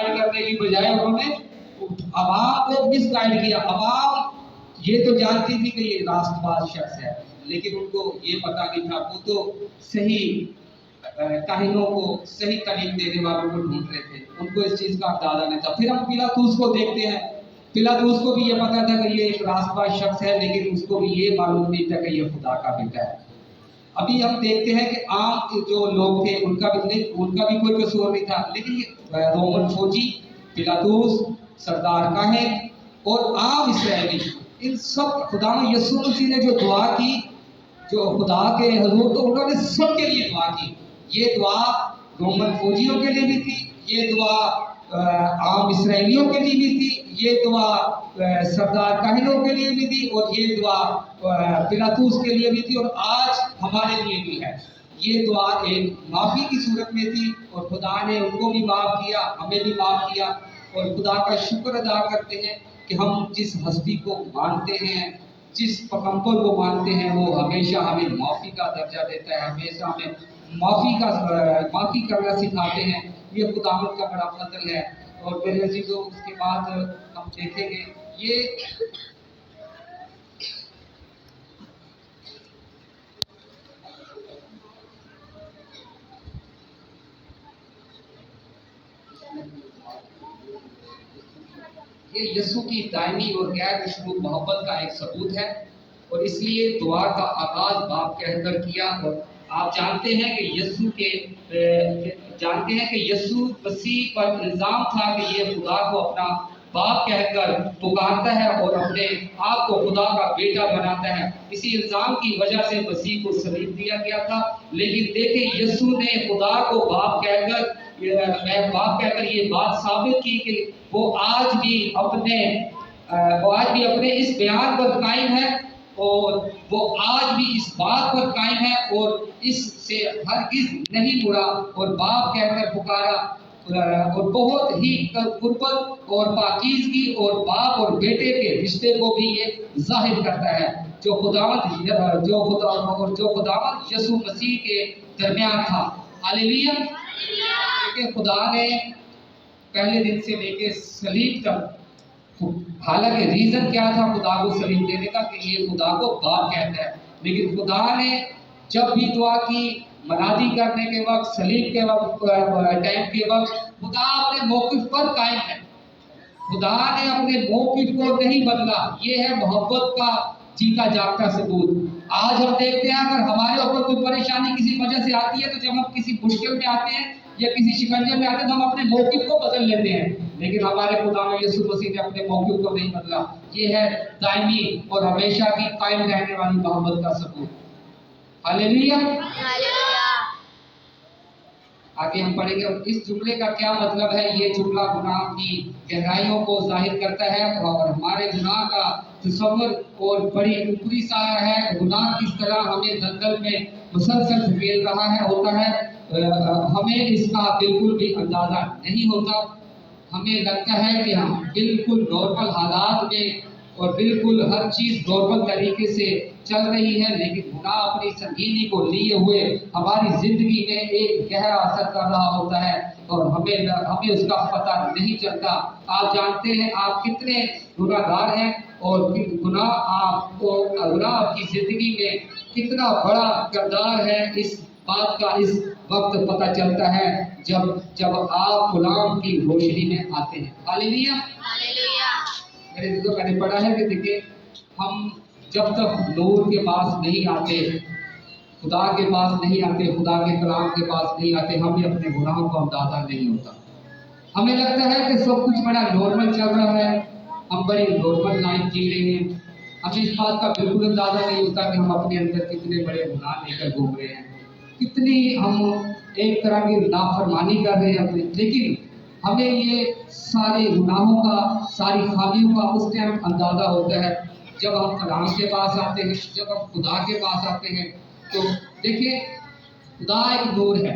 Guide کرنے کی بجائے انہوں نے عوام کو مس گائیڈ کیا. عوام یہ تو جانتی تھی کہ یہ راست باز شخص ہے، لیکن ان کو یہ پتا نہیں تھا. وہ تو صحیح کاہنوں کو، صحیح تعلیم دینے والوں کو ڈھونڈ رہے تھے، ان کو اس چیز کا اندازہ نہیں تھا. پھر ہم پیلاطوس کو دیکھتے ہیں. پیلاطوس کو بھی یہ پتا تھا کہ یہ ایک راست باز شخص ہے، لیکن اس کو بھی یہ معلوم نہیں تھا کہ یہ خدا کا بیٹا ہے. ابھی ہم دیکھتے ہیں کہ عام جو لوگ تھے ان کا بھی کوئی قصور نہیں تھا، لیکن یہ رومن فوجی، پیلاطوس، سردار کاہن اور عام اسرائیلی، ان سب خدا یسوع مسیح نے جو دعا کی، جو خدا کے حضور، تو انہوں نے سب کے لیے دعا کی. یہ دعا رومن فوجیوں کے لیے بھی تھی، یہ دعا عام اسرائیلیوں کے لیے بھی تھی، یہ دعا سردار کاہنوں کے لیے بھی تھی، اور یہ دعا پیلاطوس کے لیے بھی تھی، اور آج ہمارے لیے بھی ہے. یہ دعا ایک معافی کی صورت میں تھی، اور خدا نے ان کو بھی معاف کیا، ہمیں بھی معاف کیا. اور خدا کا شکر ادا کرتے ہیں کہ ہم جس ہستی کو مانتے ہیں، جس پیغمبر کو مانتے ہیں، وہ ہمیشہ ہمیں معافی کا درجہ دیتا ہے، ہمیشہ ہمیں معافی کرنا سکھاتے ہیں. یہ خداوند کا بڑا فضل ہے. اور میرے عزیزو، اس کے بعد ہم دیکھیں گے یہ یسوع کی دائمی اور غیر مشروط محبت کا ایک ثبوت ہے، اور اس لیے دعا کا آغاز باپ کہہ کر کیا. اور آپ جانتے ہیں کہ یسوع مسیح پر الزام تھا کہ یہ خدا کو اپنا باپ کہہ کر پکارتا ہے اور اپنے آپ کو خدا کا بیٹا بناتا ہے. اسی الزام کی وجہ سے مسیح کو صلیب دیا گیا تھا. لیکن دیکھیں، یسوع نے خدا کو باپ کہہ کر یہ بات ثابت کی کہ وہ آج بھی اپنے اس بیان پر قائم ہے، اور وہ آج بھی اس بات پر قائم ہے، اور اس سے ہرگز نہیں مڑا، اور باپ کہہ کر پکارا. اور بہت ہی قربت اور پاکیزگی اور باپ اور بیٹے کے رشتے کو بھی یہ ظاہر کرتا ہے، جو خداوند یسوع مسیح کے درمیان تھا. ہاللیلویا! کہ خدا نے پہلے دن سے لے کے صلیب تک، حالانکہ ریزن کیا تھا خدا کو صلیب دینے کا، کہ یہ خدا کو باپ کہتا ہے، لیکن خدا نے جب بھی دعا کی، منادی کرنے کے وقت، صلیب کے وقت، ٹائم کے وقت، خدا اپنے موقف پر قائم ہے. خدا نے اپنے موقف کو نہیں بدلا. یہ ہے محبت کا جیتا جاگتا ثبوت. آج ہم دیکھتے ہیں اگر ہمارے اوپر کوئی پریشانی کسی وجہ سے آتی ہے، تو جب ہم کسی مشکل میں آتے ہیں یا کسی شکنجے میں آتے ہیں، تو ہم اپنے موقف کو بدل لیتے ہیں. لیکن ہمارے خدا یسوع مسیح نے اپنے موقف کو نہیں بدلا. یہ ہے دائمی اور ہمیشہ کی قائم رہنے والی محبت کا ثبوت. ہاللیلویا! آگے ہم پڑھیں گے. اور اس جملے کا کیا مطلب ہے؟ یہ جملہ گناہ کی گہرائیوں کو ظاہر کرتا ہے، اور ہمارے گناہ کا تصور اور بڑی اوپری سایہ ہے. گناہ کس طرح ہمیں دلدل میں مسلسل دھکیل رہا ہوتا ہے، ہمیں اس کا بالکل بھی اندازہ نہیں ہوتا. ہمیں لگتا ہے کہ ہم بالکل نارمل حالات میں اور بالکل ہر چیز نارمل طریقے سے چل رہی ہے، لیکن گناہ اپنی سنگینی کو لیے ہوئے ہماری زندگی میں ایک گہرا اثر کر رہا ہوتا ہے، اور ہمیں اس کا پتہ نہیں چلتا. آپ جانتے ہیں آپ کتنے گناہ گار ہیں، اور گناہ آپ کی زندگی میں کتنا بڑا کردار ہے. اس بات کا اس وقت پتہ چلتا ہے جب آپ غلام کی روشنی میں آتے ہیں. ہاللیلویا! میرے عزیزو، میں نے پڑھا ہے کہ دیکھیں، ہم جب تک نور کے پاس نہیں آتے، خدا کے پاس نہیں آتے، خدا کے کلام کے پاس نہیں آتے، ہمیں اپنے گناہوں کا اندازہ نہیں ہوتا. ہمیں لگتا ہے کہ سب کچھ بڑا نارمل چل رہا ہے، ہم بڑی نارمل لائف جی رہے ہیں. ہمیں اس بات کا بالکل اندازہ نہیں ہوتا کہ ہم اپنے اندر کتنے بڑے گناہ لے کر گھوم رہے ہیں، کتنی ہم ایک طرح کی نافرمانی کر رہے ہیں. لیکن ہمیں یہ سارے گناہوں کا، ساری خامیوں کا اس ٹائم اندازہ ہوتا ہے جب ہم کلام کے پاس آتے ہیں، جب ہم خدا کے پاس آتے ہیں. تو دیکھیں، خدا ایک نور ہے،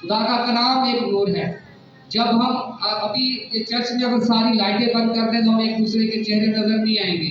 خدا کا کلام ایک نور ہے. جب ہم ابھی چرچ میں اگر ساری لائٹیں بند کر دیں تو ہم ایک دوسرے کے چہرے نظر نہیں آئیں گے،